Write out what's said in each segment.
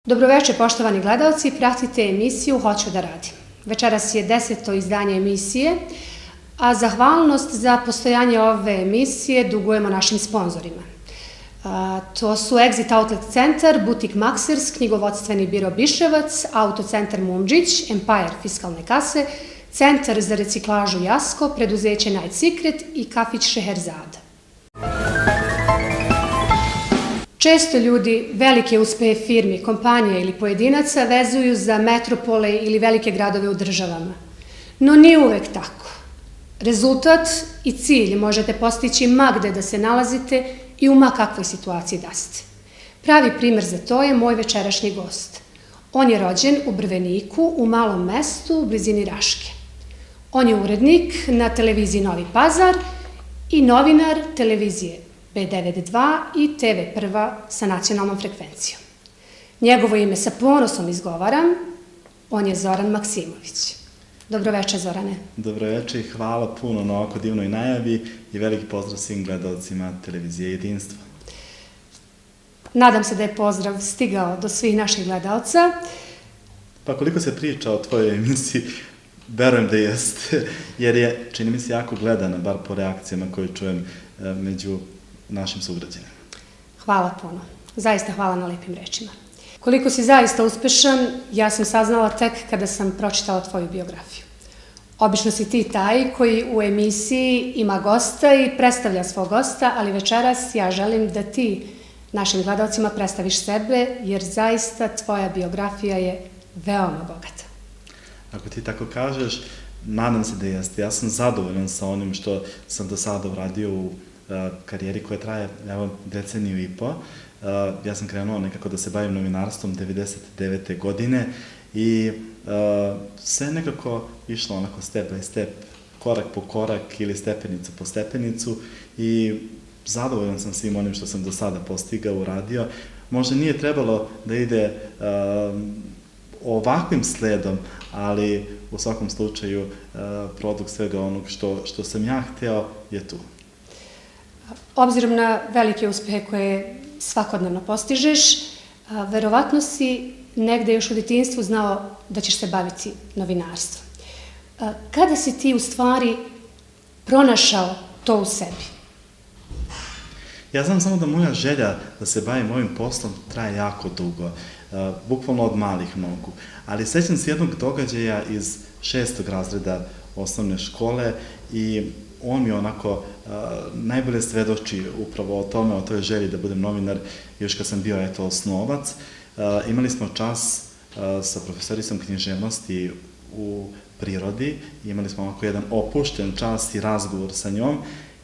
Dobroveče, poštovani gledalci, pratite emisiju Hoću da radim. Večeras je 10. izdanje emisije, a zahvalnost za postojanje ove emisije dugujemo našim sponzorima. To su Exit Outlet Centar, Butik Maksers, Knjigovodstveni biro Biševac, Autocentar Mumđić, Empire fiskalne kase, Centar za reciklažu Jasko, preduzeće Night Secret i kafić Šeherzada. Često ljudi velike uspehe firmi, kompanija ili pojedinaca vezuju za metropole ili velike gradove u državama. No nije uvek tako. Rezultat i cilj možete postići ma gde da se nalazite i u ma kakvoj situaciji da ste. Pravi primer za to je moj večerašnji gost. On je rođen u Brveniku, u malom mestu u blizini Raške. On je urednik na televiziji Novi Pazar i novinar televizije B92 i TV1 sa nacionalnom frekvencijom. Njegovo ime sa ponosom izgovaram, on je Zoran Maksimović. Dobroveče, Zorane. Dobroveče i hvala puno na ovako divnoj najavi i veliki pozdrav svim gledalcima televizije Jedinstvo. Nadam se da je pozdrav stigao do svih naših gledalca. Pa koliko se priča o tvojoj emisiji, verujem da jeste, jer je, čini mi se, jako gledana, bar po reakcijama koje čujem među našim sugrađanima. Hvala puno. Zaista hvala na lepim rečima. Koliko si zaista uspešan, ja sam saznala tek kada sam pročitala tvoju biografiju. Obično si ti taj koji u emisiji ima gosta i predstavlja svog gosta, ali večeras ja želim da ti našim gledalcima predstaviš sebe, jer zaista tvoja biografija je veoma bogata. Ako ti tako kažeš, nadam se da jeste. Ja sam zadovoljan sa onim što sam do sada uradio u karijeri koja traje, evo, deceniju i po. Ja sam krenuo nekako da se bavim novinarstvom 99. godine i sve nekako išlo onako step by step, korak po korak ili stepenicu po stepenicu i zadovoljan sam svim onim što sam do sada postigao, uradio. Možda nije trebalo da ide ovakvim sledom, ali u svakom slučaju produkt svega onog što sam ja hteo je tu. Obzirom na velike uspehe koje svakodnevno postižeš, verovatno si negde još u detinjstvu znao da ćeš se baviti novinarstvom. Kada si ti u stvari pronašao to u sebi? Ja znam samo da moja želja da se bavim ovim poslom traje jako dugo, bukvalno od malih nogu. Ali sećam se jednog događaja iz 6. razreda osnovne škole i on mi onako najbolje svedoči upravo o tome, o toj želji da budem novinar još kad sam bio, eto, osnovac. Imali smo čas sa profesoricom književnosti u prirodi, imali smo onako jedan opušten čas i razgovor sa njom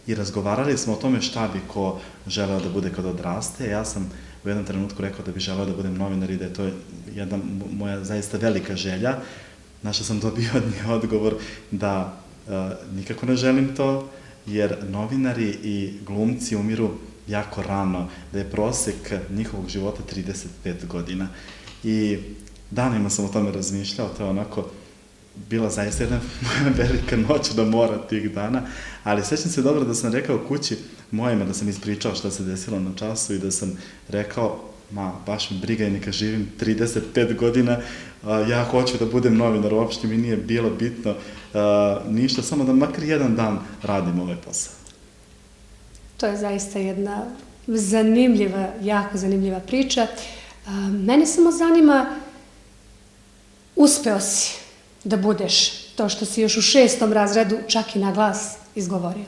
i razgovarali smo o tome šta bi ko želeo da bude kad odraste. Ja sam u jednom trenutku rekao da bi želeo da budem novinar i da je to jedna moja zaista velika želja, na što sam dobio od nje odgovor da nikako ne želim to, jer novinari i glumci umiru jako rano, da je prosek njihovog života 35 godina. I danima sam o tome razmišljao, to je onako bila zaista jedna moja velika noćna mora tih dana, ali sećam se dobro da sam rekao kući mojima, da sam ispričao šta se desilo na času i da sam rekao, ma, baš mi briga i neka živim 35 godina, ja hoću da budem novinar, uopšte mi nije bilo bitno ništa, samo da makar jedan dan radim ovaj posao. To je zaista jedna zanimljiva, jako zanimljiva priča. Mene samo zanima, uspeo si da budeš to što si još u 6. razredu čak i na glas izgovorio.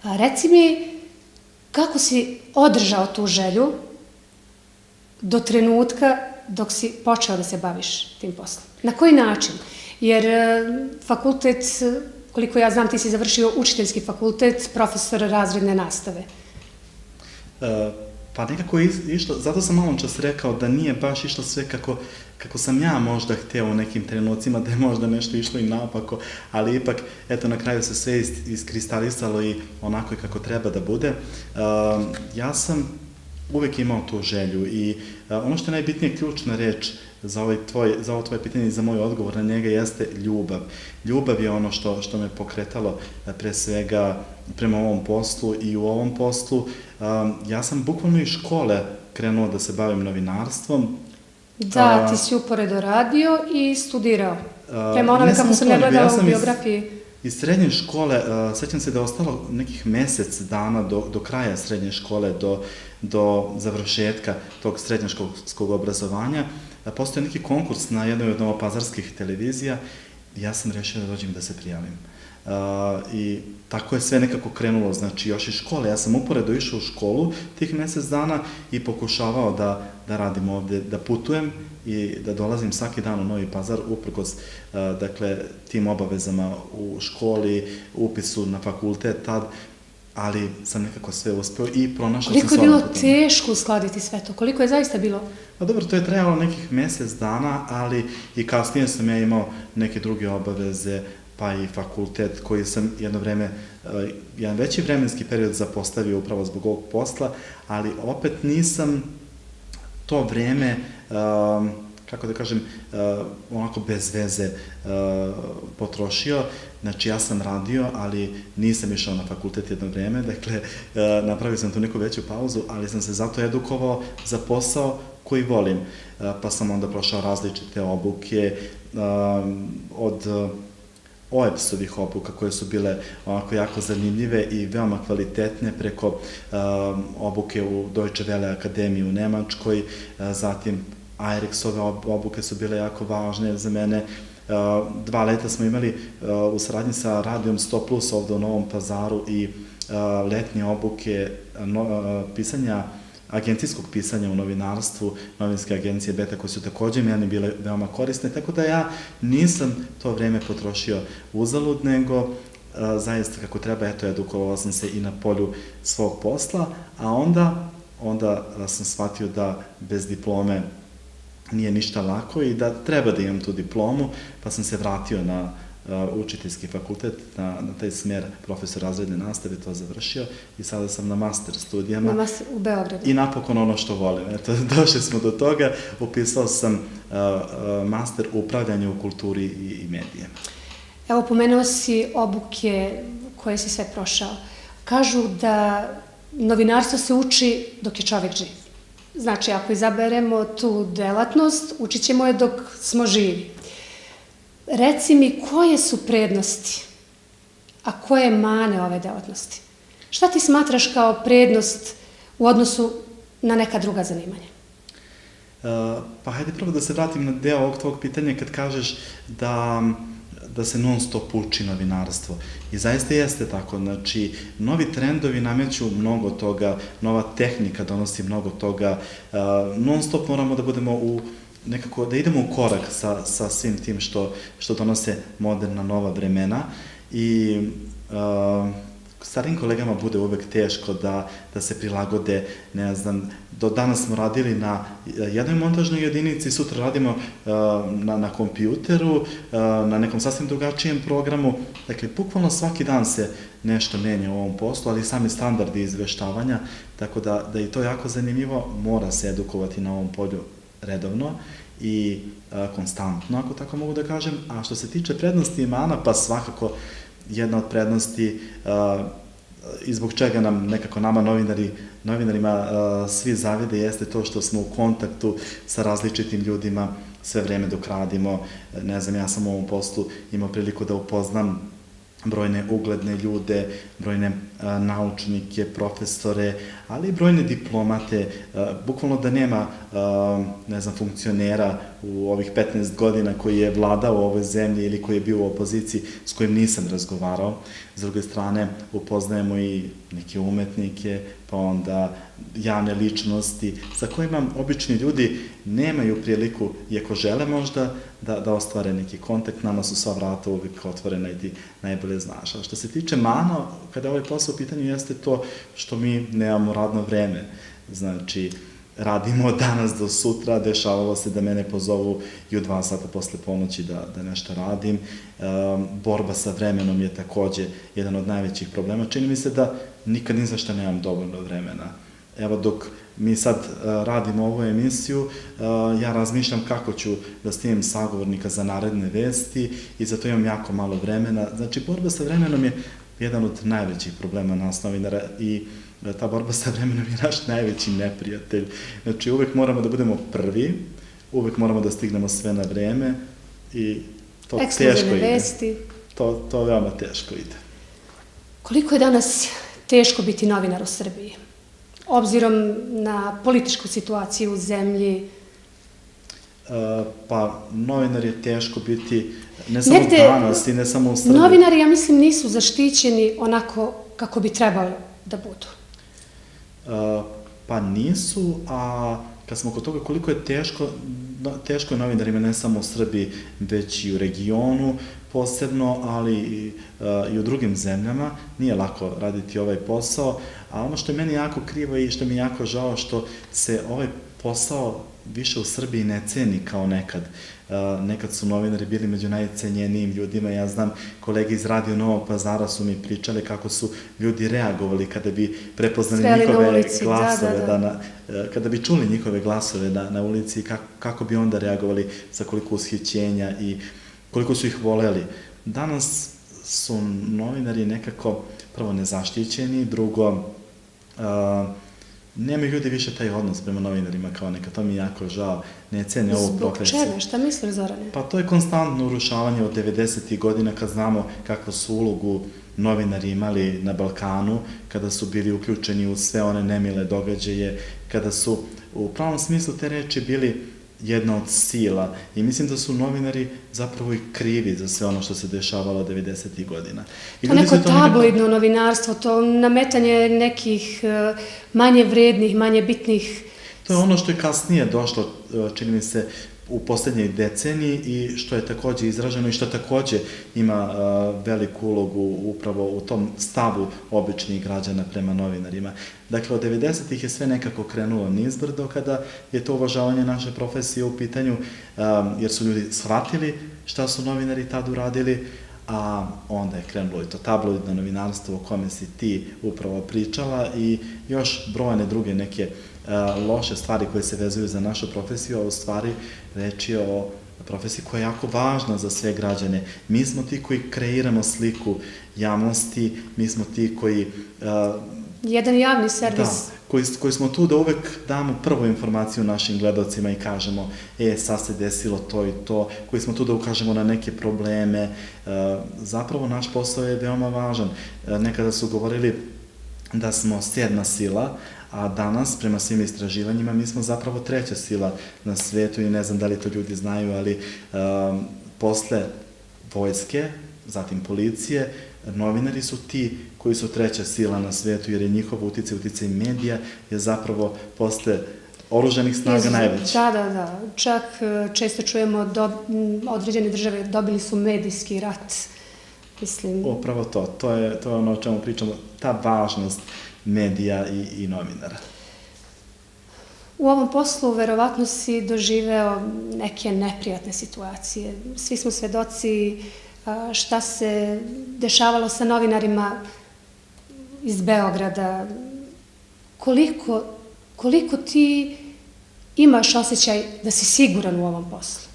Reci mi, kako si održao tu želju do trenutka dok si počeo da se baviš tim poslom? Na koji način? Jer fakultet, koliko ja znam, ti si završio učiteljski fakultet, profesor razredne nastave. Pa nekako je išlo, zato sam malo čas rekao da nije baš išlo sve kako sam ja možda hteo u nekim trenucima, da je možda nešto išlo i naopako, ali ipak, eto, na kraju se sve iskristalisalo i onako i kako treba da bude. Ja sam uvek imao tu želju i ono što je najbitnije, ključna reč za ovo tvoje pitanje i za moj odgovor na njega jeste ljubav. Ljubav je ono što me pokretalo pre svega prema ovom poslu i u ovom poslu. Ja sam bukvalno iz škole krenuo da se bavim novinarstvom Da, ti si uporedo radio i studirao. Prema onome kako sam ne gledala u biografiji. Iz srednje škole, sećam se da je ostalo nekih mesec dana do kraja srednje škole, do završetka tog srednjoškolskog obrazovanja. Postoje neki konkurs na jednoj od novopazarskih televizija i ja sam rešio da dođem da se prijavim. I tako je sve nekako krenulo, znači još iz škole. Ja sam uporedo išao u školu tih mesec dana i pokušavao da radim ovde, da putujem i da dolazim svaki dan u Novi Pazar, uprkos, dakle, tim obavezama u školi, upisu na fakultet tad, ali sam nekako sve uspeo i pronašao sam... Koliko je bilo teško uskladiti sve to? Koliko je zaista bilo? Pa dobro, to je trajalo nekih mesec dana, ali i kasnije sam ja imao neke druge obaveze, pa i fakultet koji sam jedno vreme, jedan veći vremenski period zapostavio upravo zbog ovog posla, ali opet nisam to vreme, kako da kažem, onako bez veze potrošio. Znači, ja sam radio, ali nisam išao na fakultet jedno vreme, dakle, napravio sam tu neku veću pauzu, ali sam se zato edukovao za posao koji volim. Pa sam onda prošao različite obuke, od OEPS-ovih obuka koje su bile onako jako zanimljive i veoma kvalitetne, preko obuke u Deutsche Welle akademiji u Nemačkoj, zatim Airexove obuke su bile jako važne za mene. 2 leta smo imali u saradnji sa Radijom 100+ ovde u Novom Pazaru i letnje obuke pisanja, agencijskog pisanja u novinarstvu, novinske agencije Beta, koje su takođe meni bile veoma korisne, tako da ja nisam to vreme potrošio uzalud, nego zaista kako treba, eto, edukovao sam se i na polju svog posla, a onda sam shvatio da bez diplome nije ništa lako i da treba da imam tu diplomu, pa sam se vratio na učiteljski fakultet, na taj smer profesor razredne nastave, to završio i sada sam na master studijama. U Beogradu. I napokon ono što volim. Eto, došli smo do toga, upisao sam master u upravljanju u kulturi i medijima. Evo, pomenuo si obuke koje si sve prošao. Kažu da novinarstvo se uči dok je čovek živ. Znači, ako izaberemo tu delatnost, učit ćemo je dok smo živi. Reci mi, koje su prednosti, a koje mane ove delatnosti? Šta ti smatraš kao prednost u odnosu na neka druga zanimanja? Pa hajde prvo da se vratim na deo ovog tvojeg pitanja kad kažeš da se non stop uči novinarstvo. I zaista jeste tako, znači, novi trendovi nameću mnogo toga, nova tehnika donosi mnogo toga, non stop moramo da budemo nekako, da idemo u korak sa svim tim što donose moderna nova vremena i starim kolegama bude uvek teško da se prilagode, ne znam, do danas smo radili na jednoj montažnoj jedinici, sutra radimo na kompjuteru, na nekom sasvim drugačijem programu, dakle, bukvalno svaki dan se nešto menja u ovom poslu, ali i sami standardi izveštavanja, tako da je to jako zanimljivo, mora se edukovati na ovom polju redovno i konstantno, ako tako mogu da kažem. A što se tiče prednosti i mana, pa svakako jedna od prednosti i zbog čega nam nekako nama novinarima svi zavide jeste to što smo u kontaktu sa različitim ljudima sve vreme dok radimo. Ne znam, ja sam u ovom poslu imao priliku da upoznam brojne ugledne ljude, brojne naučnike, profesore, ali i brojne diplomate, bukvalno da nema, ne znam, funkcionera u ovih 15 godina koji je vladao u ovoj zemlji ili koji je bio u opoziciji s kojim nisam razgovarao. S druge strane, upoznajemo i neke umetnike, pa onda javne ličnosti, sa kojima obični ljudi nemaju priliku, iako žele možda, da ostvare neki kontakt. Nama su sva vrata uvijek otvorena i ti najbolje znaš. A što se tiče mana, kada je ovaj posao u pitanju, jeste to što mi nemamo radno vreme. Znači, radimo od danas do sutra, dešavalo se da mene pozovu i u 2 sata posle ponoći da nešto radim. Borba sa vremenom je takođe jedan od najvećih problema. Čini mi se da nikad ni za šta nemam dovoljno vremena. Evo, dok mi sad radimo ovu emisiju, ja razmišljam kako ću da snimim sagovornika za naredne vesti i zato imam jako malo vremena. Znači, borba sa vremenom je jedan od najvećih problema nas novinara i ta borba sa vremenom je naš najveći neprijatelj. Znači, uvek moramo da budemo prvi, uvek moramo da stignemo sve na vreme i to teško Ekskluzivne ide. vesti. To veoma teško ide. Koliko je danas teško biti novinar u Srbiji? Obzirom na političku situaciju u zemlji. Pa, novinar je teško biti ne samo danas i ne samo u Srbiji. Novinari, ja mislim, nisu zaštićeni onako kako bi trebalo da budu. Pa nisu, a kad smo kod toga koliko je teško je novinarima ne samo u Srbiji, već i u regionu posebno, ali i u drugim zemljama, nije lako raditi ovaj posao, a ono što je meni jako krivo i što mi je jako žao što se ovaj posao više u Srbiji ne ceni kao nekad. Nekad su novinari bili među najcenjenijim ljudima. Ja znam, kolege iz Radio Novog Pazara su mi pričali kako su ljudi reagovali kada bi prepoznali njihove glasove, kada bi čuli njihove glasove na ulici, kako bi onda reagovali, sa koliko ushićenja i koliko su ih voleli. Danas su novinari nekako prvo nezaštićeni, drugo nemaju ljudi više taj odnos prema novinarima kao nekad, to mi je jako žao, ne cene ovu profesiju. Zbog čega? Šta misliš, Zorane? Pa to je konstantno urušavanje od 90. godina kad znamo kakvu su ulogu novinari imali na Balkanu, kada su bili uključeni u sve one nemile događaje, kada su u pravom smislu te reči bili jedna od sila i mislim da su novinari zapravo i krivi za sve ono što se dešavalo 90. godina. To neko tabloidno novinarstvo, to nametanje nekih manje vrednih, manje bitnih... To je ono što je kasnije došlo, čini mi se, u poslednjoj deceniji i što je takođe izraženo i što takođe ima veliku ulogu upravo u tom stavu običnih građana prema novinarima. Dakle, od 90-ih je sve nekako krenulo nizbrdo kada je to uvažavanje naše profesije u pitanju, jer su ljudi shvatili šta su novinari tad uradili, a onda je krenulo i to tabloidno novinarstvo o kome si ti upravo pričala i još brojne druge neke loše stvari koje se vezuju za našu profesiju, a u stvari reč je o profesiji koja je jako važna za sve građane. Mi smo ti koji kreiramo sliku javnosti, mi smo ti koji... Jedan javni servis. Da, koji smo tu da uvek damo prvu informaciju našim gledalcima i kažemo, sad se desilo to i to, koji smo tu da ukažemo na neke probleme. Zapravo, naš posao je veoma važan. Nekada su govorili da smo 7. sila, a danas, prema svim istraživanjima, mi smo zapravo 3. sila na svetu i ne znam da li to ljudi znaju, ali posle vojske, zatim policije, novinari su ti koji su 3. sila na svetu, jer je njihov uticaj medija je zapravo posle oružanih snaga najveći. Da. Čak često čujemo određene države dobili su medijski rat. Upravo to je ono o čemu pričamo, ta važnost medija i novinara. U ovom poslu verovatno si doživeo neke neprijatne situacije. Svi smo svedoci šta se dešavalo sa novinarima iz Beograda. Koliko ti imaš osjećaj da si siguran u ovom poslu?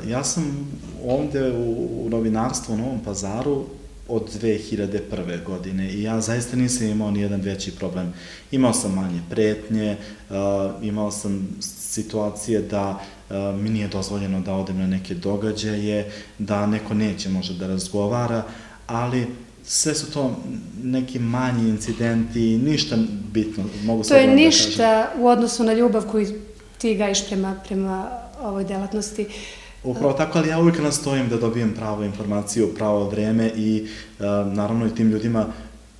Ja sam ovde u novinarstvu u Novom Pazaru od 2001. godine i ja zaista nisam imao ni jedan veći problem. Imao sam manje pretnje, imao sam situacije da mi nije dozvoljeno da odem na neke događaje, da neko neće možda da razgovara, ali sve su to neki manji incidenti, ništa bitno, mogu slobodno da kažem. To je ništa u odnosu na ljubav koju ti gajiš prema ovoj delatnosti. Upravo tako, ali ja uvijek nastojim da dobijem pravu informaciju u pravo vreme i naravno i tim ljudima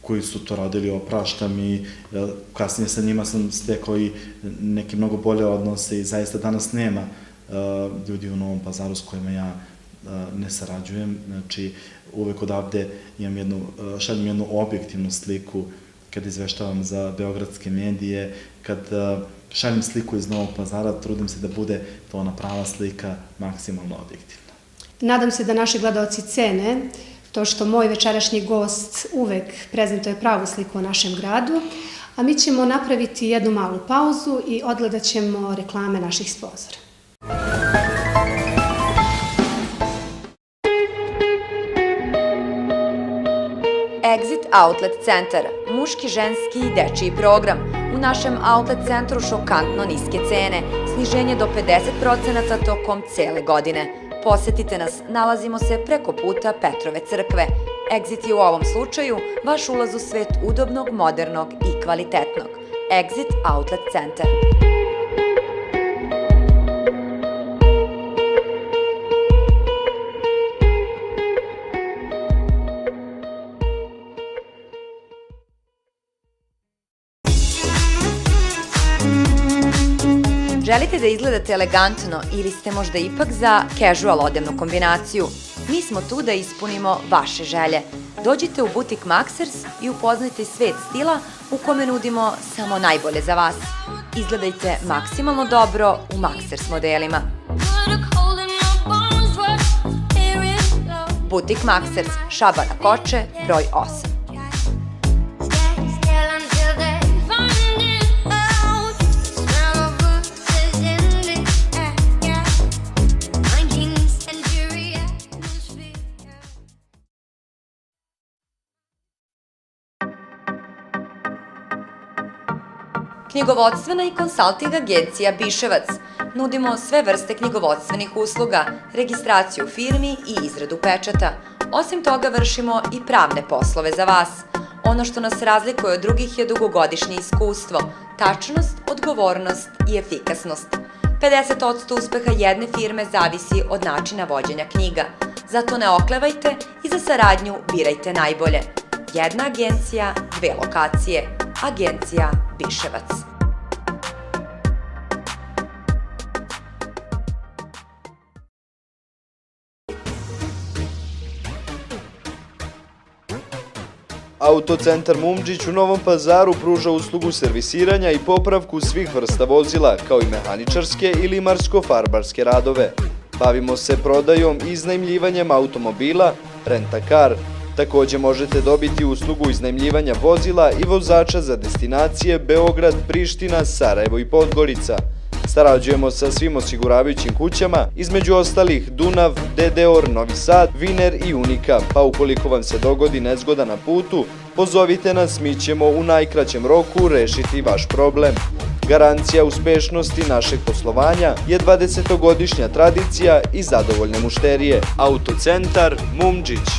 koji su to radili opraštam i kasnije sa njima sam stekao i neke mnogo bolje odnose i zaista danas nema ljudi u Novom Pazaru s kojima ja ne sarađujem. Znači, uvek odavde šaljem jednu objektivnu sliku kad izveštavam za beogradske medije, kad šaljem sliku iz Novog Pazara, trudim se da bude to ona prava slika, maksimalno objektivna. Nadam se da naši gledaoci cene to što moj večerašnji gost uvek prezentuje pravu sliku o našem gradu, a mi ćemo napraviti jednu malu pauzu i odgledat ćemo reklame naših sponzora. Exit Outlet Centar, muški, ženski i dečiji program. U U našem outlet centru šokantno niske cene, sniženje do 50% tokom cele godine. Posetite nas, nalazimo se preko puta Petrove crkve. Exit je u ovom slučaju vaš ulaz u svet udobnog, modernog i kvalitetnog. Exit Outlet Centar. Želite da izgledate elegantno ili ste možda ipak za casual odevnu kombinaciju? Mi smo tu da ispunimo vaše želje. Dođite u butik Maxers i upoznajte svet stila u kome nudimo samo najbolje za vas. Izgledajte maksimalno dobro u Maxers modelima. Butik Maxers, Šabana Koče, broj 8. Knjigovodstvena i konsalting agencija Biševac. Nudimo sve vrste knjigovodstvenih usluga, registraciju firmi i izradu pečata. Osim toga vršimo i pravne poslove za vas. Ono što nas razlikuje od drugih je dugogodišnje iskustvo, tačnost, odgovornost i efikasnost. 50% uspeha jedne firme zavisi od načina vođenja knjiga. Zato ne oklevajte i za saradnju birajte najbolje. Jedna agencija, dve lokacije. Agencija Biševac. Autocentar Mumđić u Novom Pazaru pruža uslugu servisiranja i popravku svih vrsta vozila, kao i mehaničarske ili marsko-farbarske radove. Bavimo se prodajom i iznajmljivanjem automobila, rent-a-car. Takođe možete dobiti uslugu iznajmljivanja vozila i vozača za destinacije Beograd, Priština, Sarajevo i Podgorica. Sarađujemo sa svim osiguravajućim kućama, između ostalih Dunav, Dedeor, Novi Sad, Viner i Unika, pa ukoliko vam se dogodi nezgoda na putu, pozovite nas, mi ćemo u najkraćem roku rešiti vaš problem. Garancija uspešnosti našeg poslovanja je 20-godišnja tradicija i zadovoljne mušterije. Autocentar Mumđić.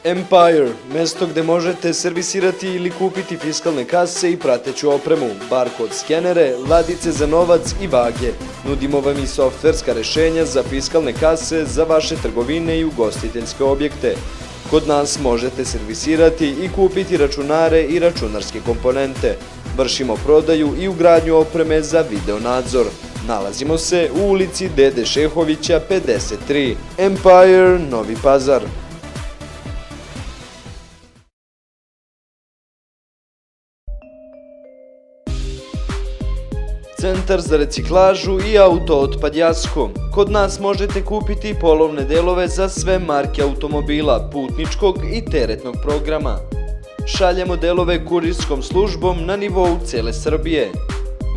Empire, mesto gde možete servisirati ili kupiti fiskalne kase i prateću opremu, barkod skenere, ladice za novac i vage. Nudimo vam i softverska rešenja za fiskalne kase za vaše trgovine i ugostiteljske objekte. Kod nas možete servisirati i kupiti računare i računarske komponente. Vršimo prodaju i ugradnju opreme za video nadzor. Nalazimo se u ulici Dede Šehovića 53, Empire, Novi Pazar. Centar za reciklažu i auto otpad Jasko. Kod nas možete kupiti polovne delove za sve marke automobila, putničkog i teretnog programa. Šaljemo delove kurirskom službom na nivou cele Srbije.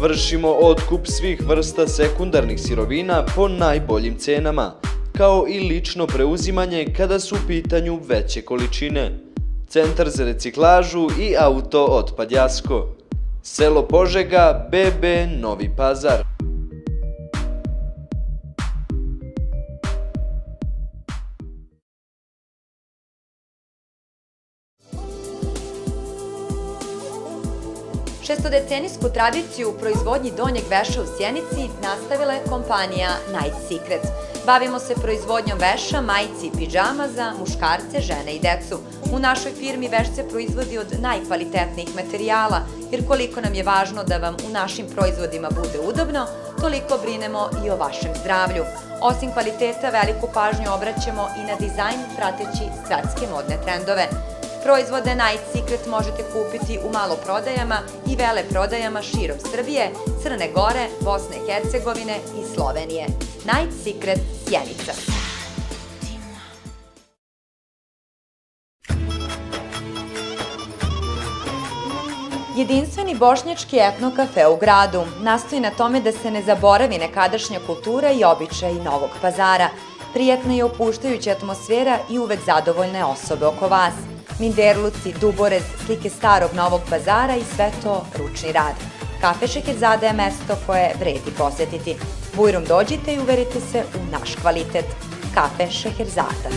Vršimo otkup svih vrsta sekundarnih sirovina po najboljim cenama, kao i lično preuzimanje kada su u pitanju veće količine. Centar za reciklažu i auto otpad Jasko. Selo Požega, BB, Novi Pazar. Šestodecenijsku tradiciju u proizvodnji donjeg veša u Sjenici nastavila je kompanija Night Secret. Bavimo se proizvodnjom veša, majici i pidžama za muškarce, žene i decu. U našoj firmi veš se proizvodi od najkvalitetnijih materijala, jer koliko nam je važno da vam u našim proizvodima bude udobno, toliko brinemo i o vašem zdravlju. Osim kvaliteta, veliku pažnju obraćamo i na dizajn prateći svetske modne trendove. Proizvode Night Secret možete kupiti u maloprodajama i veleprodajama širom Srbije, Crne Gore, Bosne i Hercegovine i Slovenije. Night Secret Sjenica. Jedinstveni bošnjački etno kafe u gradu nastoji na tome da se ne zaboravi nekadašnja kultura i običaji Novog Pazara. Prijatna i opuštajuća atmosfera i uvek zadovoljne osobe oko vas. Minderluci, duborez, slike starog Novog Pazara i sve to ručni rad. Kafe Šeherzada je mesto koje vredi posetiti. Bujrom dođite i uverite se u naš kvalitet. Kafe Šeherzada.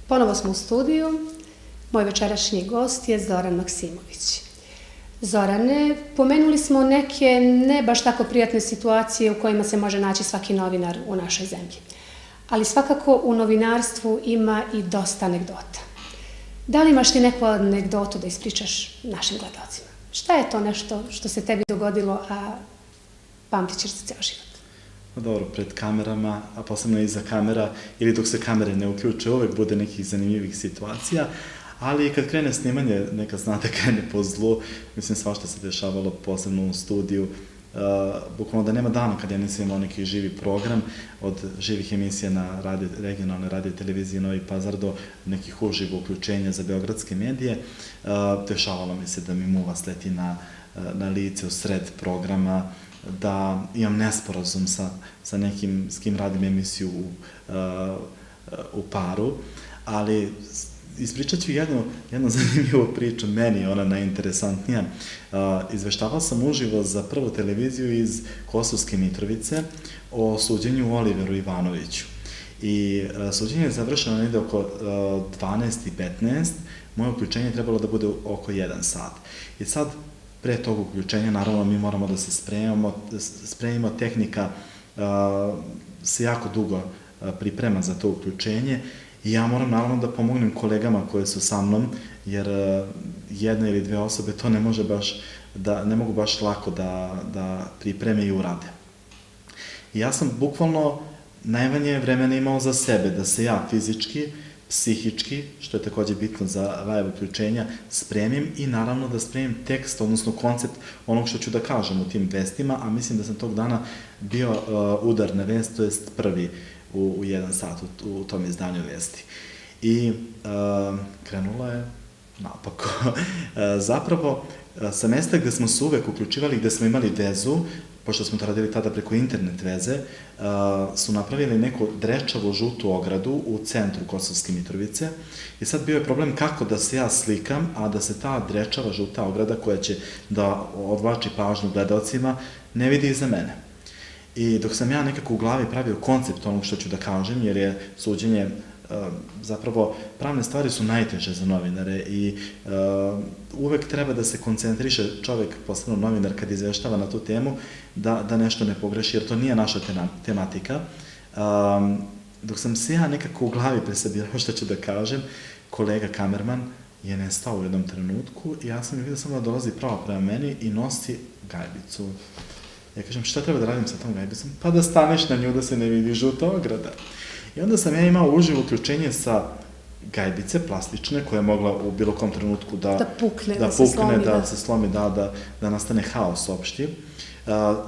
Ponovo smo u studiju. Moj večerašnji gost je Zoran Maksimović. Zorane, pomenuli smo neke ne baš tako prijatne situacije u kojima se može naći svaki novinar u našoj zemlji. Ali svakako u novinarstvu ima i dosta anegdota. Da li imaš ti neku anegdotu da ispričaš našim gledalcima? Šta je to nešto što se tebi dogodilo, a pamtit ćeš za ceo život? Dobro, pred kamerama, a posebno iza kamera, ili dok se kamere ne uključe, uvek bude nekih zanimljivih situacija, ali kad krene snimanje, neka znate krene po zlu, mislim svašta se dešavalo, posebno u studiju, bukvalno da nema dana kad ja nisam imao neki živi program, od živih emisija na regionalne radio televizije Novi Pazar do nekih uživo uključenja za beogradske medije, dešavalo mi se da mi muva sleti na lice u sred programa, da imam nesporazum sa nekim s kim radim emisiju u paru, ali ispričat ću jednu zanimljivu priču, meni je ona najinteresantnija. Izveštavao sam uživo za Prvu televiziju iz Kosovske Mitrovice o suđenju Oliveru Ivanoviću. I suđenje je završeno negde oko 12:15, moje uključenje je trebalo da bude oko 1 sat. I sad, pre tog uključenja, naravno, mi moramo da se spremimo, tehnika se jako dugo priprema za to uključenje i ja moram naravno da pomognem kolegama koje su sa mnom, jer jedna ili dve osobe to ne mogu baš lako da pripreme i urade. I ja sam bukvalno najmanje vremena imao za sebe, da se ja fizički, psihički, što je takođe bitno za live uključenja, spremim i naravno da spremim tekst, odnosno koncept onog što ću da kažem u tim vestima, a mislim da sam tog dana bio udar na vest, to jest prvi u 1 sat u tom izdanju vesti. I krenulo je napako. Zapravo, sa mesta gde smo se uvek uključivali, gde smo imali vezu, pošto smo to radili tada preko internet veze, su napravili neku drečavu žutu ogradu u centru Kosovske Mitrovice i sad bio je problem kako da se ja slikam, a da se ta drečava žuta ograda koja će da odvlači pažnju gledalcima ne vidi iza mene. I dok sam ja nekako u glavi pravio koncept onog što ću da kažem, jer je suđenje, zapravo, pravne stvari su najteže za novinare i uvek treba da se koncentriše čovek, posebno novinar, kad izveštava na tu temu, da nešto ne pogreši, jer to nije naša tematika. Dok sam se ja nekako u glavi presabirao što ću da kažem, kolega kamerman je nestao u jednom trenutku i ja sam vidio samo da dolazi pravo prema meni i nosi gajbicu. Ja kažem, šta treba da radim sa tom gajbicom? Pa da staneš na nju da se ne vidi žuta ograda. I onda sam ja imao uživo uključenje sa gajbice plastične, koja je mogla u bilo kom trenutku da pukne, da se slomi, da nastane haos opšti.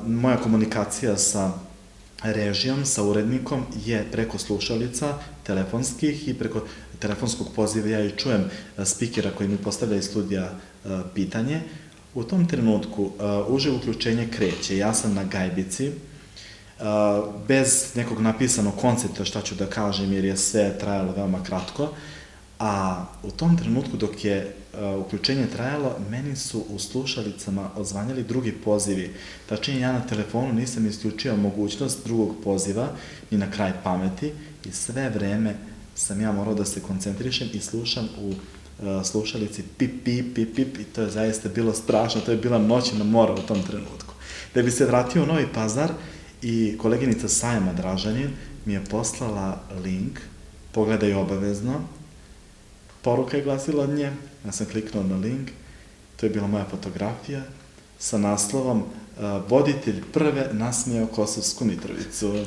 Moja komunikacija sa režijom, sa urednikom je preko slušalica telefonskih i preko telefonskog poziva ja i čujem spikera koji mi postavlja iz studija pitanje. U tom trenutku uživo uključenje kreće, ja sam na gajbici, bez nekog napisanog koncepta šta ću da kažem, jer je sve trajalo veoma kratko, a u tom trenutku dok je uključenje trajalo, meni su u slušalicama odzvanjali drugi pozivi. Tačnije, ja na telefonu nisam isključio mogućnost drugog poziva ni na kraj pameti i sve vreme sam ja morao da se koncentrišem i slušam u slušalici pip, pip, pip, pip i to je zaista bilo strašno, to je bila noćna mora u tom trenutku. Da bi se vratio u Novi Pazar i koleginica Sajma Dražanin mi je poslala link, pogledaj obavezno, poruka je glasila od nje, ja sam kliknuo na link, to je bila moja fotografija sa naslovom voditelj prve nasmijao Kosovsku Mitrovicu,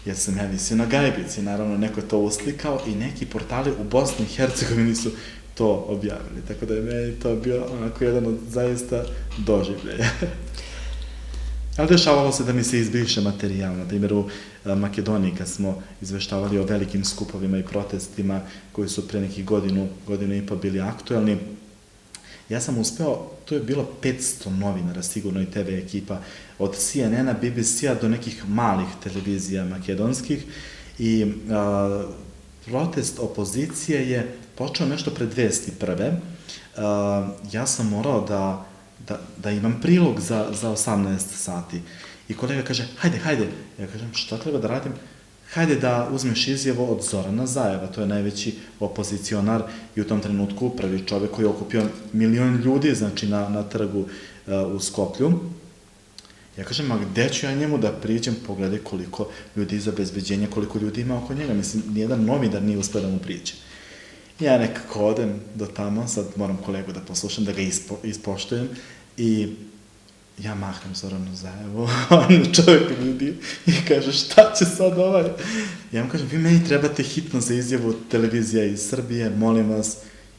jer sam ja visio na gajbici, naravno neko je to uslikao i neki portali u Bosni i Hercegovini su to objavili, tako da je meni to bio onako jedan od zaista doživljaja. Ali dešavalo se da mi se izbriše materijal. Na primjer, u Makedoniji, kad smo izveštavali o velikim skupovima i protestima koji su pre nekih godinu i po bili aktuelni, ja sam uspeo, to je bilo 500 novinara, sigurno i TV ekipa, od CNN-a, BBC-a do nekih malih televizija makedonskih, i protest opozicije je počeo nešto pred 21. Ja sam morao da imam prilog za 18 sati. I kolega kaže, hajde. Ja kažem, šta treba da radim? Hajde da uzmeš izjavu od Zorana Zajeva, to je najveći opozicionar i u tom trenutku prvi čovek koji je okupio 1.000.000 ljudi, znači na trgu u Skoplju. Ja kažem, a gde ću ja njemu da priđem, pogledaj koliko ljudi iz obezbeđenja, koliko ljudi ima oko njega, mislim, nijedan novinar nije uspio da mu priđe. Ja nekako odem do tamo, sad moram kolegu da poslušam, da ga ispoštujem, i ja mahnem Zoranu Zajevu, on čovjek vidi i kaže, šta će sad ovaj? Ja vam kažem, vi meni trebate hitno za izjavu televizija iz Srbije, molim vas.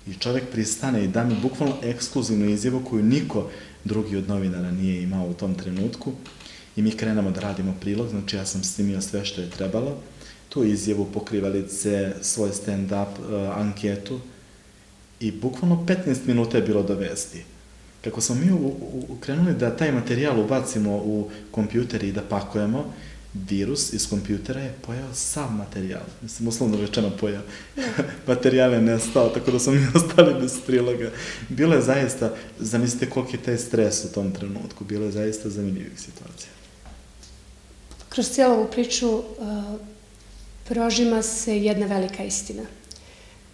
I čovjek pristane i da mi bukvalno ekskluzivnu izjavu koju niko drugi od novinara nije imao u tom trenutku, i mi krenemo da radimo prilog, znači ja sam snimio sve što je trebalo, tu izjavu, pokrivalice, svoj stand-up, anketu, i bukvalno 15 minuta je bilo do vesti. Kako smo mi krenuli da taj materijal ubacimo u kompjuter i da pakujemo, virus iz kompjutera je pojao sav materijal. Mislim, uslovno rečeno pojao. Materijal je nestao, tako da smo mi ostali bez priloga. Bilo je zaista, zamislite koliki je taj stres u tom trenutku, bilo je zaista zanimljivih situacija. Kroz cijelu ovu priču prožima se jedna velika istina.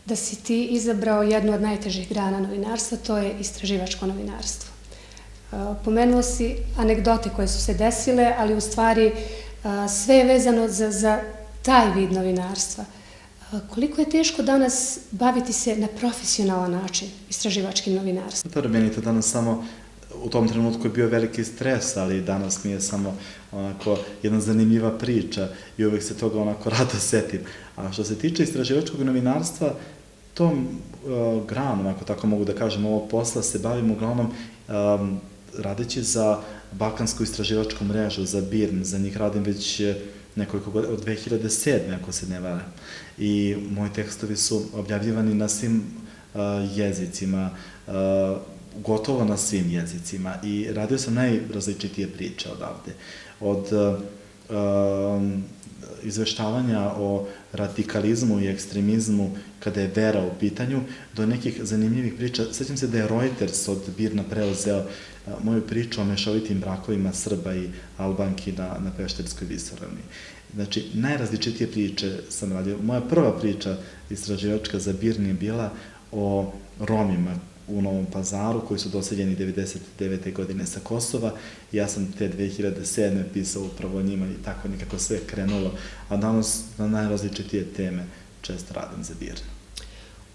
Da si ti izabrao jednu od najtežih grana novinarstva, to je istraživačko novinarstvo. Pomenuo si anegdote koje su se desile, ali u stvari sve je vezano za taj vid novinarstva. Koliko je teško danas baviti se na profesionalan način istraživačkim novinarstvom? To je meni to danas samo, u tom trenutku je bio veliki stres, ali danas mi je samo onako jedna zanimljiva priča i uvek se toga onako rado setim. A što se tiče istraživačkog novinarstva, tom granom, ako tako mogu da kažem, ovog posla se bavim uglavnom radeći za Balkansku istraživačku mrežu, za BIRN, za njih radim već nekoliko godina, od 2007. ako se ne varam. I moji tekstovi su objavljivani na svim jezicima, gotovo na svim jezicima, i radio sam najrazličitije priče odavde. Od izveštavanja o radikalizmu i ekstremizmu kada je vera u pitanju, do nekih zanimljivih priča. Sećam se da je Reuters od BIRN-a preuzeo moju priču o mešovitim brakovima Srba i Albanki na Pešterskoj visoravni. Znači, najrazličitije priče sam radio. Moja prva priča istraživačka za BIRN je bila o Romima u Novom Pazaru, koji su doseljeni 1999. godine sa Kosova. Ja sam te 2007. pisao upravo o njima i tako nekako sve krenulo, a danas na najrazličitije teme često radim za BIRN.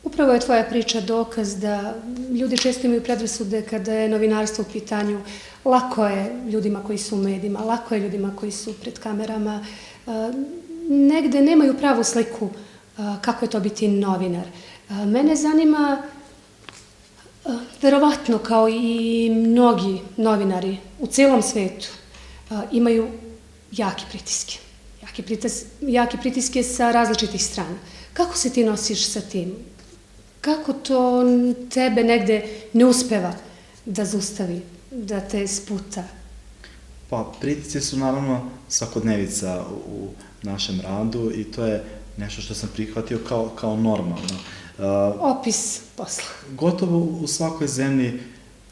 Upravo je tvoja priča dokaz da ljudi često imaju predrasude kada je novinarstvo u pitanju. Lako je ljudima koji su u medijima, lako je ljudima koji su pred kamerama. Negde nemaju pravu sliku kako je to biti novinar. Mene zanima, verovatno kao i mnogi novinari u celom svetu, imaju jake pritiske. Jake pritiske sa različitih strana. Kako se ti nosiš sa tim? Kako to tebe negde ne uspeva da zaustavi, da te sputa? Pa, pritisci su naravno svakodnevica u našem radu i to je nešto što sam prihvatio kao normalno. Opis posla. Gotovo u svakoj zemlji,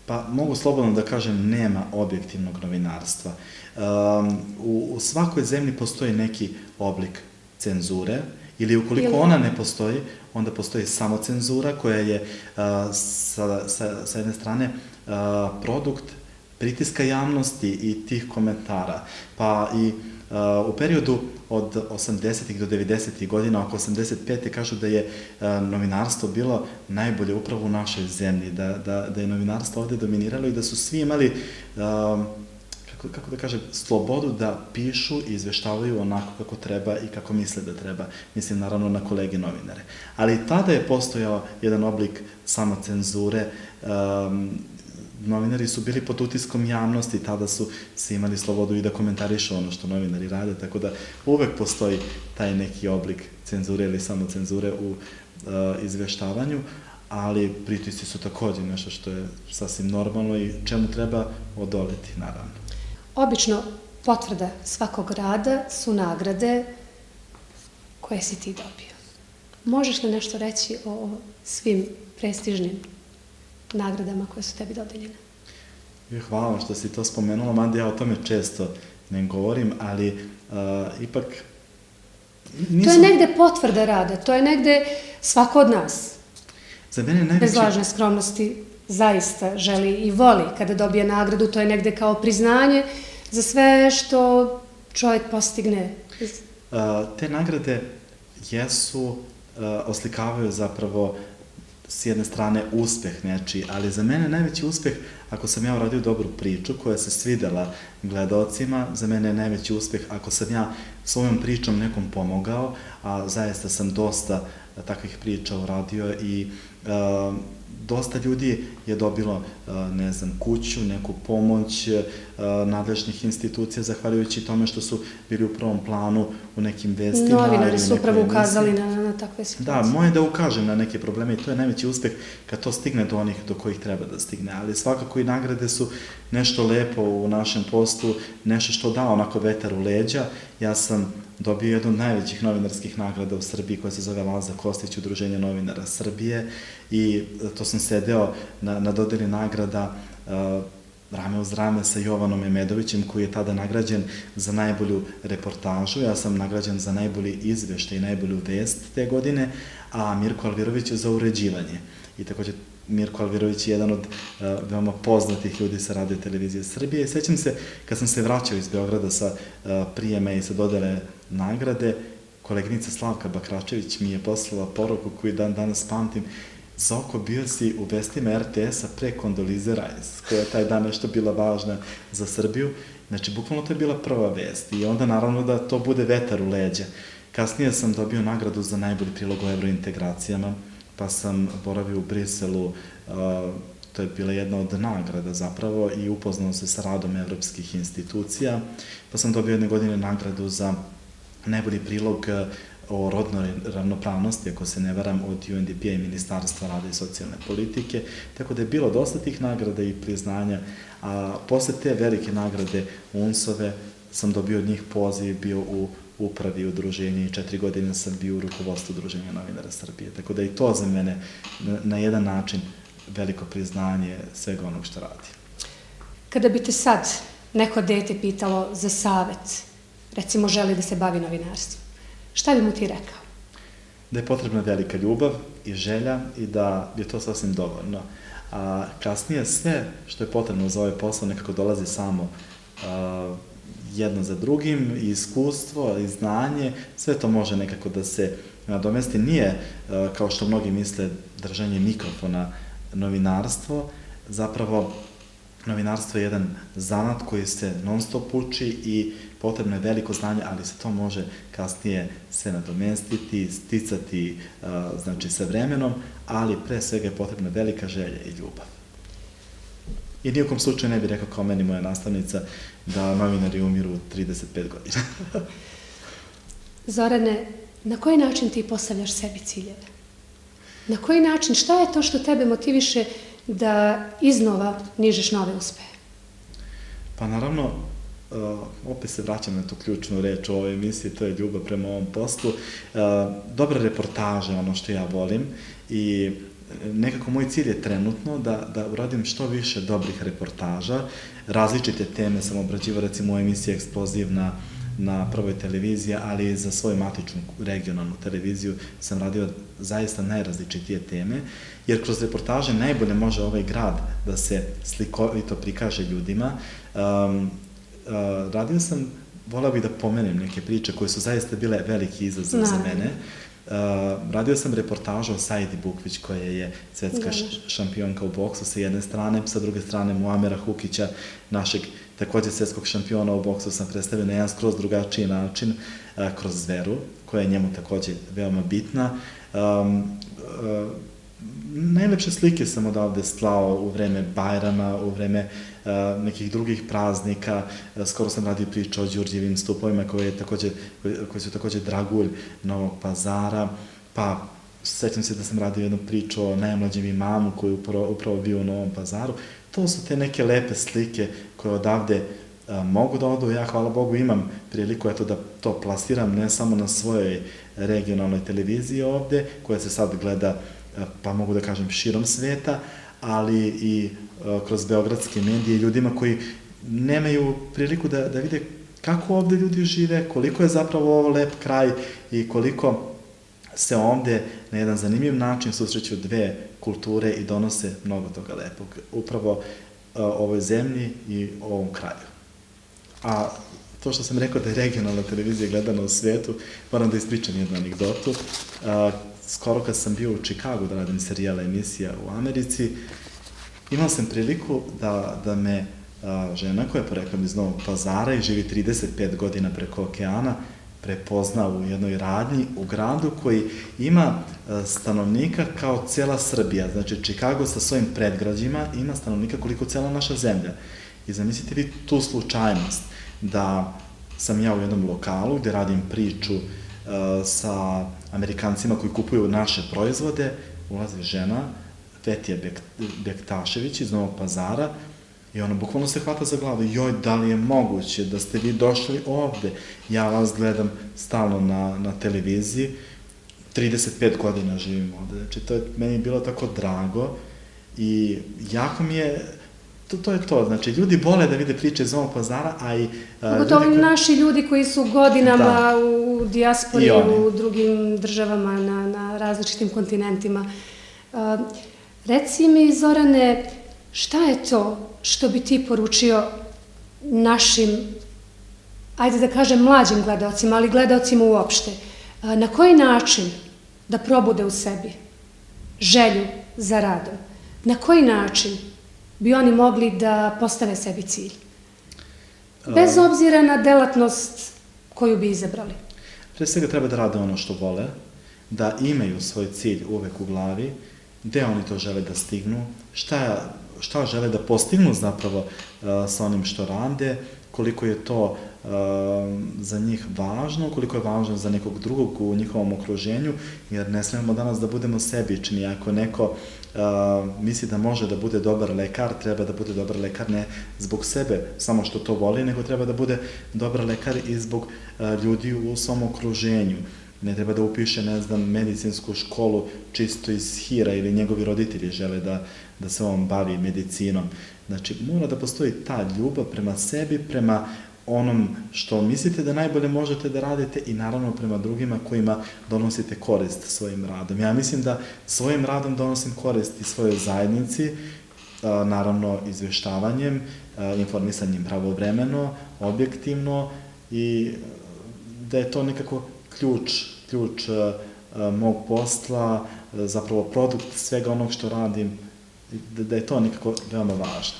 pa mogu slobodno da kažem, nema objektivnog novinarstva. U svakoj zemlji postoji neki oblik cenzure, ili ukoliko ona ne postoji, onda postoji samo cenzura koja je sa jedne strane produkt pritiska javnosti i tih komentara. Pa i u periodu od 80. do 90. godina, oko 85. kažu da je novinarstvo bilo najbolje upravo u našoj zemlji, da je novinarstvo ovde dominiralo i da su svi imali, kako da kažem, slobodu da pišu i izveštavaju onako kako treba i kako misle da treba. Mislim, naravno, na kolege novinare. Ali tada je postojao jedan oblik samocenzure, novinari su bili pod utiskom javnosti, tada su se imali slobodu i da komentarišu ono što novinari rade, tako da uvek postoji taj neki oblik cenzure ili samocenzure u izveštavanju, ali pritisci su takođe nešto što je sasvim normalno i čemu treba odoleti, naravno. Obično potvrda svakog rada su nagrade koje si ti dobio. Možeš li nešto reći o svim prestižnim nagradama koje su tebi dodeljene? Hvala što si to spomenula, mada ja o tome često ne govorim, ali ipak... To je negde potvrda rada, to je negde svako od nas. Za mene najveći... Bez lažne skromnosti zaista želi i voli kada dobije nagradu, to je negde kao priznanje za sve što čovjek postigne. Te nagrade oslikavaju zapravo s jedne strane uspeh nečiji, ali za mene najveći uspeh, ako sam ja uradio dobru priču koja se svidela gledalcima, za mene je najveći uspeh ako sam ja svojom pričom nekom pomogao, a zaista sam dosta takvih priča uradio i dosta ljudi je dobilo, ne znam, kuću, neku pomoć nadležnih institucija, zahvaljujući tome što su bili u prvom planu u nekim vestima. Novinari su upravo ukazali na takve situacije. Da, moje da ukažem na neke probleme i to je najveći uspeh kad to stigne do onih do kojih treba da stigne. Ali svakako i nagrade su nešto lepo u našem poslu, nešto što da onako vetar u leđa. Ja sam dobio jednu od najvećih novinarskih nagrada u Srbiji koja se zove Laza Kostić, Udruženje novinara Srbije, i to sam sedeo na dodeli nagrada rame uz rame sa Jovanom Emedovićem, koji je tada nagrađen za najbolju reportažu. Ja sam nagrađen za najbolji izveštaj i najbolju vest te godine, a Mirko Alvirović je za uređivanje. I takođe Mirko Alvirović je jedan od veoma poznatih ljudi sa Radio televizije Srbije. I sećam se, kad sam se vraćao iz Beograda sa prijeme i sa dodele nagrade, koleginica Slavka Bakračević mi je poslala poruku koju danas pamtim: Zoko, bio si u vestima RTS-a pre Kondolize Rice, koja je taj dan nešto bila važna za Srbiju. Znači, bukvalno to je bila prva vest i onda naravno da to bude vetar u leđa. Kasnije sam dobio nagradu za najbolji prilog o evrointegracijama, pa sam boravio u Briselu, to je bila jedna od nagrada zapravo, i upoznao se sa radom evropskih institucija, pa sam dobio jedne godine nagradu za najbolji prilog o rodnoj ravnopravnosti, ako se ne varam, od UNDP-a i Ministarstva rada i socijalne politike, tako da je bilo dosta tih nagrada i priznanja, a posle te velike nagrade UNS-ove sam dobio od njih poziv, bio u upravi udruženja i 4 godine sam bio u rukovodstvu Udruženja novinara Srbije, tako da i to za mene na jedan način veliko priznanje svega onog što radi. Kada bi te sad neko dete pitalo za savet, recimo želi da se bavi novinarstvom, šta bi mu ti rekao? Da je potrebna velika ljubav i želja i da je to sasvim dovoljno. A kasnije sve što je potrebno za ovaj posao nekako dolazi samo jedno za drugim, i iskustvo, i znanje, sve to može nekako da se nadomesti. Nije, kao što mnogi misle, držanje mikrofona novinarstvo. Zapravo, novinarstvo je jedan zanat koji se non stop uči i potrebno je veliko znanje, ali se to može kasnije sve nadomestiti, sticati, znači, sa vremenom, ali pre svega je potrebna velika želja i ljubav. I nijekom slučaju ne bih rekao, kao meni moja nastavnica, da novinari umiru u 35 godina. Zorane, na koji način ti postavljaš sebi ciljeve? Na koji način, šta je to što tebe motiviše da iznova nižeš nove uspehe? Pa naravno, opet se vraćam na tu ključnu reč u ovoj emisiji, to je ljubav prema ovom poslu. Dobra reportaža je ono što ja volim i nekako moj cilj je trenutno da uradim što više dobrih reportaža. Različite teme sam obrađivao, recimo u emisiji Eksploziv na Prvoj televiziji, ali i za svoju matičnu regionalnu televiziju sam radio zaista najrazličitije teme, jer kroz reportaže najbolje može ovaj grad da se slikovito prikaže ljudima. Radio sam, volao bih da pomenem neke priče koje su zaista bile veliki izazov za mene. Radio sam reportažu o Saidi Bukvić, koja je svetska šampionka u boksu sa jedne strane, sa druge strane Muamera Hukića, našeg takođe svetskog šampiona u boksu, sam predstavio na jedan skroz drugačiji način, kroz veru, koja je njemu takođe veoma bitna. najlepše slike sam odavde slao u vreme Bajrama, u vreme nekih drugih praznika. Skoro sam radio priču o Đurđevim stupovima koji su također dragulj Novog Pazara, pa sećam se da sam radio jednu priču o najmlađem imamu koji je upravo bio u Novom Pazaru. To su te neke lepe slike koje odavde mogu da odu. Ja, hvala Bogu, imam priliku da to plasiram ne samo na svojoj regionalnoj televiziji ovde, koja se sad gleda, pa mogu da kažem, širom sveta, ali i kroz beogradske medije ljudima koji nemaju priliku da vide kako ovde ljudi žive, koliko je zapravo ovo lep kraj i koliko se ovde na jedan zanimljiv način susreću dve kulture i donose mnogo toga lepog. Upravo ovoj zemlji i ovom kraju. A to što sam rekao da je regionalna televizija gledana u svetu, moram da ispričam jednu anegdotu. Skoro kad sam bio u Čikagu da radim serijala emisija u Americi, imao sam priliku da me žena koja je poreklom iz Novog Pazara i živi 35 godina preko okeana, prepozna u jednoj radnji u gradu koji ima stanovnika kao cijela Srbija. Znači, Čikago sa svojim predgrađima ima stanovnika koliko cijela naša zemlja. I zamislite vi tu slučajnost da sam ja u jednom lokalu gde radim priču sa Amerikancima koji kupuju naše proizvode, ulazi žena, Vetija Bektašević iz Novog Pazara, i ona bukvalno se hvata za glavu. Joj, da li je moguće da ste vi došli ovde? Ja vas gledam stalno na televiziji, 35 godina živim ovde. Znači, to je meni bilo tako drago i jako mi je, to je to. Znači, ljudi vole da vide priče iz Novog Pazara, a i... Pogotovo naši ljudi koji su godinama u dijaspori, u drugim državama, na različitim kontinentima. Reci mi, Zorane, šta je to što bi ti poručio našim, ajde da kažem mlađim gledaocima, ali gledaocima uopšte? Na koji način da probude u sebi želju za radom? Na koji način bi oni mogli da postave sebi cilj? Bez obzira na delatnost koju bi izabrali. Pre svega treba da rade ono što vole, da imaju svoj cilj uvek u glavi, gde oni to žele da stignu, šta žele da postignu zapravo sa onim što rade, koliko je to za njih važno, koliko je važno za nekog drugog u njihovom okruženju, jer ne smemo danas da budemo sebični. Ako neko misli da može da bude dobar lekar, treba da bude dobar lekar ne zbog sebe, samo što to voli, nego treba da bude dobar lekar i zbog ljudi u svom okruženju. Ne treba da upiše, ne znam, medicinsku školu čisto iz hira ili njegovi roditelji žele da se on bavi medicinom. Znači, mora da postoji ta ljubav prema sebi, prema onom što mislite da najbolje možete da radite i naravno prema drugima kojima donosite korist svojim radom. Ja mislim da svojim radom donosim korist i svojoj zajednici, naravno izveštavanjem, informisanjem pravovremeno, objektivno, i da je to nekako ključ mog posla, zapravo produkt svega onog što radim, da je to nekako veoma važno.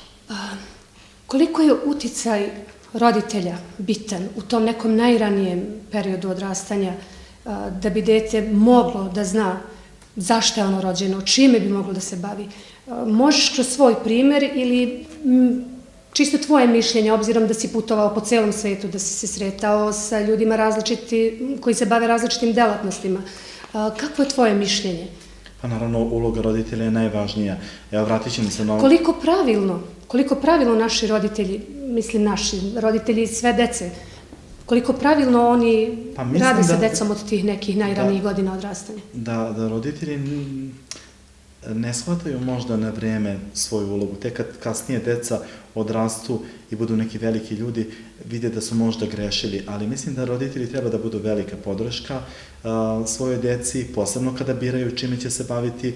Koliko je uticaj roditelja bitan u tom nekom najranijem periodu odrastanja da bi dete moglo da zna zašto je ono rođeno, čime bi moglo da se bavi? Možeš kroz svoj primer ili čisto tvoje mišljenje, obzirom da si putovao po celom svetu, da si se sretao sa ljudima koji se bave različitim delatnostima. Kakvo je tvoje mišljenje? Pa naravno, uloga roditelja je najvažnija. Evo, vratit ćemo se na ovo. Koliko pravilno naši roditelji, mislim naši roditelji sve dece, koliko pravilno oni rade sa decom od tih nekih najranijih godina odrastanja? Da roditelji ne shvataju možda na vreme svoju ulogu. Tek kad kasnije deca odrastu i budu neki veliki ljudi, vide da su možda grešili, ali mislim da roditelji treba da budu velika podrška svojoj deci, posebno kada biraju čime će se baviti,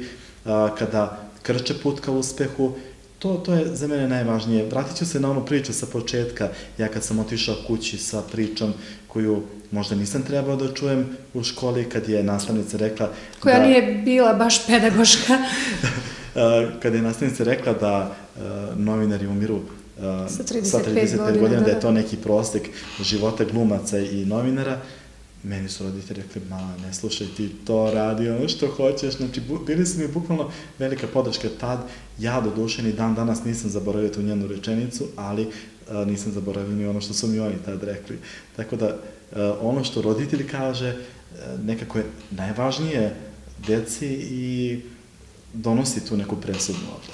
kada krče put ka uspehu. To je za mene najvažnije. Vratit ću se na onu priču sa početka. Ja kad sam otišao kući sa pričom koju možda nisam trebao da čujem u školi, kad je nastavnica rekla... Koja nije bila baš pedagoška. Kad je nastavnica rekla da novinari umiru sa 35 godina, da je to neki prosek života glumaca i novinara, meni su roditelji rekli, ne slušaj ti to, radi ono što hoćeš, znači bili su mi bukvalno velika podrška tad, ja do duše ni dan danas nisam zaboravio tu njenu rečenicu, ali nisam zaboravio ni ono što su mi oni tad rekli. Tako da, ono što roditelji kaže, nekako je najvažnije deci i donosi tu neku presudnu odluku.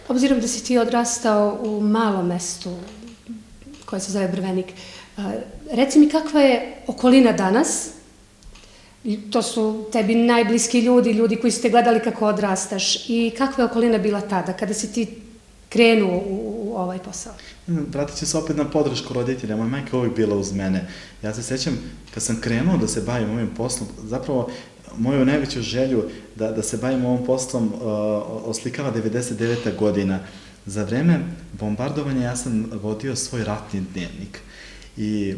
Obzirom da si ti odrastao u malom mestu koje se zove Brvenik, reci mi kakva je okolina danas? To su tebi najbliski ljudi, ljudi koji su te gledali kako odrastaš. I kakva je okolina bila tada, kada si ti krenuo u ovaj posao? Vratit ću se opet na podršku roditelja. Moja majka je uvijek bila uz mene. Ja se sećam, kad sam krenuo da se bavim ovim poslom, zapravo moju najveću želju da se bavim ovom poslom oslikava 99. godina. Za vreme bombardovanja ja sam vodio svoj ratni dnevnik i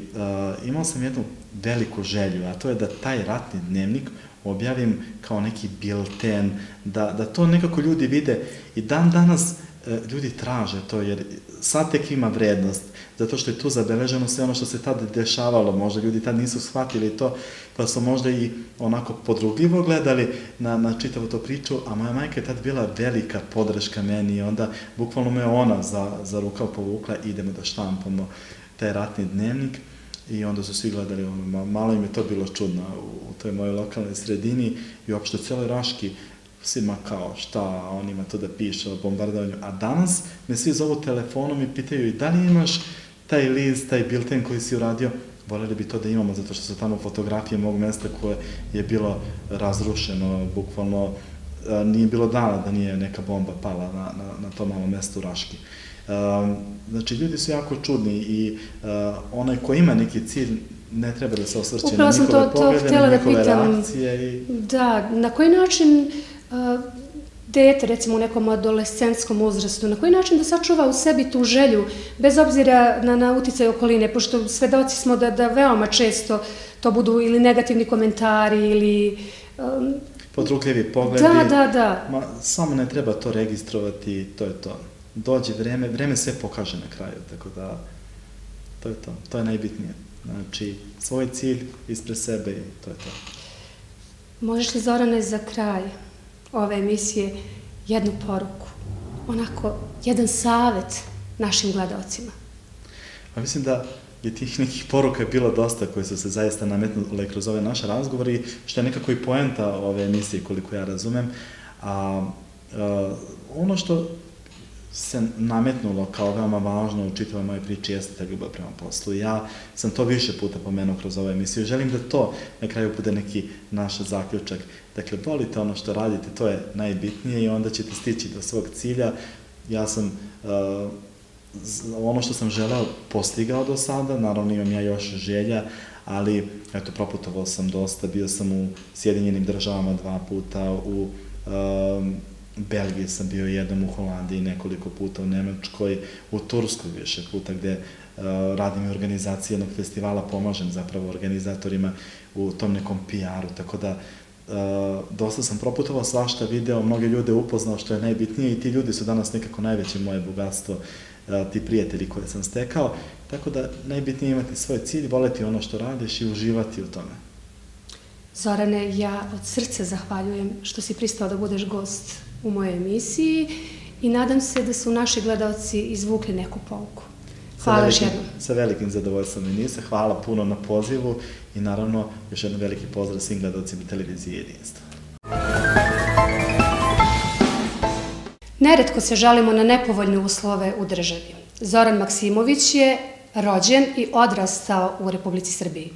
imao sam jednu veliku želju, a to je da taj ratni dnevnik objavim kao neki bilten, da to nekako ljudi vide i dan danas ljudi traže to, jer sad tek ima vrednost, zato što je tu zabeleženo sve ono što se tad dešavalo, možda ljudi tad nisu shvatili to, pa su možda i onako podrugljivo gledali na čitavu to priču, a moja majka je tad bila velika podrška meni i onda bukvalno me ona za rukav povukla, idemo da štampamo taj ratni dnevnik i onda su svi gledali, malo im je to bilo čudno u toj mojoj lokalnoj sredini i uopšte u cijeloj Raški, svima kao šta on ima to da piše o bombardovanju, a danas me svi zovu telefonom i pitaju i da li imaš taj list, taj bilten koji si uradio, voljeli bi to da imamo, zato što su tamo fotografije mog mesta koje je bilo razrušeno, bukvalno nije bilo dana da nije neka bomba pala na to malo mesto u Raški. Znači, ljudi su jako čudni i onaj ko ima neki cilj ne treba da se osvrće na njihove poglede, na njihove reakcije. Da, na koji način dete, recimo u nekom adolescentskom uzrastu, na koji način da sačuva u sebi tu želju, bez obzira na uticaj okoline, pošto svedoci smo da veoma često to budu ili negativni komentari ili... Podrugljivi pogledi. Da. Samo ne treba to registrovati, to je to. Dođe vreme, vreme sve pokaže na kraju, tako da to je to. To je najbitnije. Znači, svoj cilj ispred sebe i to je to. Možeš li, Zorane, za kraj ove emisije jednu poruku, onako, jedan savet našim gledalcima? Pa mislim da je tih nekih poruka bilo dosta koje su se zaista nametnule kroz ove naše razgovore, što je nekako i poenta ove emisije, koliko ja razumem. Ono što se nametnulo kao veoma važno u čitavoj moje priči jeste ta ljubav prema poslu. Ja sam to više puta pomenuo kroz ovu emisiju. Želim da to na kraju bude neki naš zaključak. Dakle, volite ono što radite, to je najbitnije i onda ćete stići do svog cilja. Ja sam ono što sam želeo postigao do sada, naravno imam ja još želja, ali eto, proputovao sam dosta, bio sam u Sjedinjenim Državama 2 puta, u Belgiji sam bio jednom, u Holandiji nekoliko puta, u Nemačkoj, u Turskoj više puta, gde radim i organizaciji jednog festivala, pomažem zapravo organizatorima u tom nekom PR-u, tako da dosta sam proputovao, svašta video, mnoge ljude upoznao, što je najbitnije i ti ljudi su danas nekako najveće moje bogatstvo, ti prijatelji koje sam stekao, tako da najbitnije je imati svoj cilj, voleti ono što radiš i uživati u tome. Zorane, ja od srca zahvaljujem što si pristao da budeš gost u mojoj emisiji i nadam se da su naši gledalci izvukli neku pouku. Hvala još jednom. Sa velikim zadovoljstvom Enisa, hvala puno na pozivu i naravno još jedan veliki pozdrav svim gledalcima televizije Jedinstvo. Neretko se žalimo na nepovoljne uslove u državi. Zoran Maksimović je rođen i odrastao u Republici Srbiji.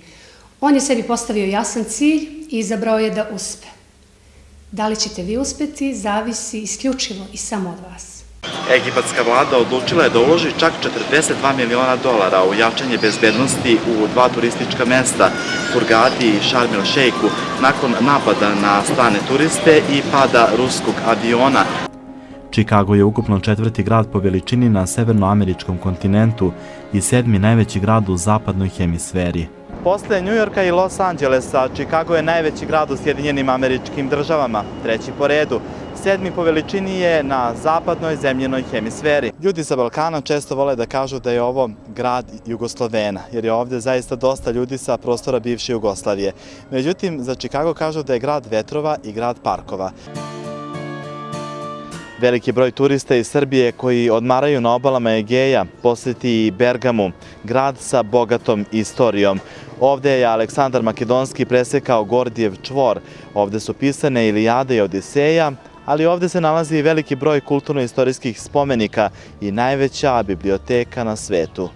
On je sebi postavio jasan cilj i izabrao je da uspe. Da li ćete vi uspeti, zavisi isključivo i samo od vas. Egipatska vlada odlučila je da uloži čak $42 miliona u jačanje bezbednosti u 2 turistička mesta, Hurgadi i Šarm el Šejku, nakon napada na strane turiste i pada ruskog aviona. Čikago je ukupno 4. grad po veličini na severnoameričkom kontinentu i 7. najveći grad u zapadnoj hemisferi. Posle Njujorka i Los Angelesa, Chicago je najveći grad u Sjedinjenim Američkim Državama, treći po redu. Sedmi po veličini je na zapadnoj zemljenoj hemisferi. Ljudi sa Balkana često vole da kažu da je ovo grad Jugoslovena, jer je ovde zaista dosta ljudi sa prostora bivše Jugoslavije. Međutim, za Chicago kažu da je grad vetrova i grad parkova. Veliki broj turista iz Srbije koji odmaraju na obalama Egeja poseti i Bergamu, grad sa bogatom istorijom. Ovde je Aleksandar Makedonski presekao Gordijev čvor, ovde su pisane Ilijada i Odiseja, ali ovde se nalazi i veliki broj kulturno-istorijskih spomenika i najveća biblioteka na svetu.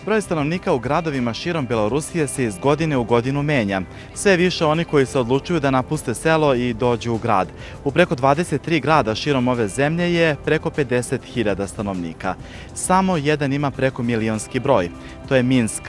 Broj stanovnika u gradovima širom Belorusije se iz godine u godinu menja. Sve više oni koji se odlučuju da napuste selo i dođu u grad. U preko 23 grada širom ove zemlje je preko 50.000 stanovnika. Samo jedan ima preko milionski broj. To je Minsk.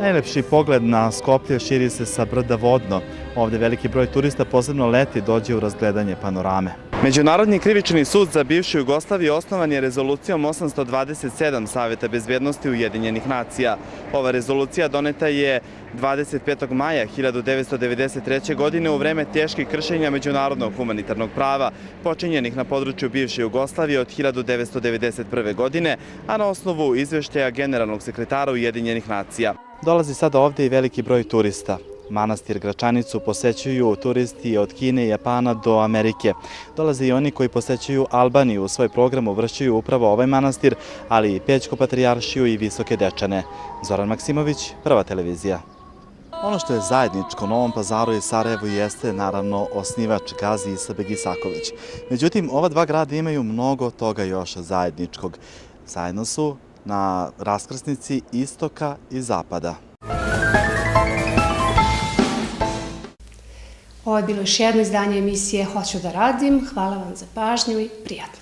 Najlepši pogled na Skoplje širi se sa brda Vodno. Ovde veliki broj turista posebno leti dođe u razgledanje panorame. Međunarodni krivični sud za bivšu Jugoslaviju osnovan je rezolucijom 827 Saveta bezbednosti Ujedinjenih nacija. Ova rezolucija doneta je 25. maja 1993. godine u vreme teških kršenja međunarodnog humanitarnog prava, počinjenih na području bivše Jugoslavije od 1991. godine, a na osnovu izveštaja generalnog sekretara Ujedinjenih nacija. Dolazi sada ovde i veliki broj turista. Manastir Gračanicu posećuju turisti od Kine i Japana do Amerike. Dolaze i oni koji posećuju Albaniju. U svoj program uvršćuju upravo ovaj manastir, ali i Pećku patrijaršiju i Visoke Dečane. Zoran Maksimović, Prva televizija. Ono što je zajedničko Novom Pazaru i Sarajevu jeste naravno osnivač Gazi Isabek Isaković. Međutim, ova dva grada imaju mnogo toga još zajedničkog. Zajedno su na raskrsnici istoka i zapada. Ovo je bilo još jedno izdanje emisije Hoću da radim. Hvala vam za pažnju i prijatno.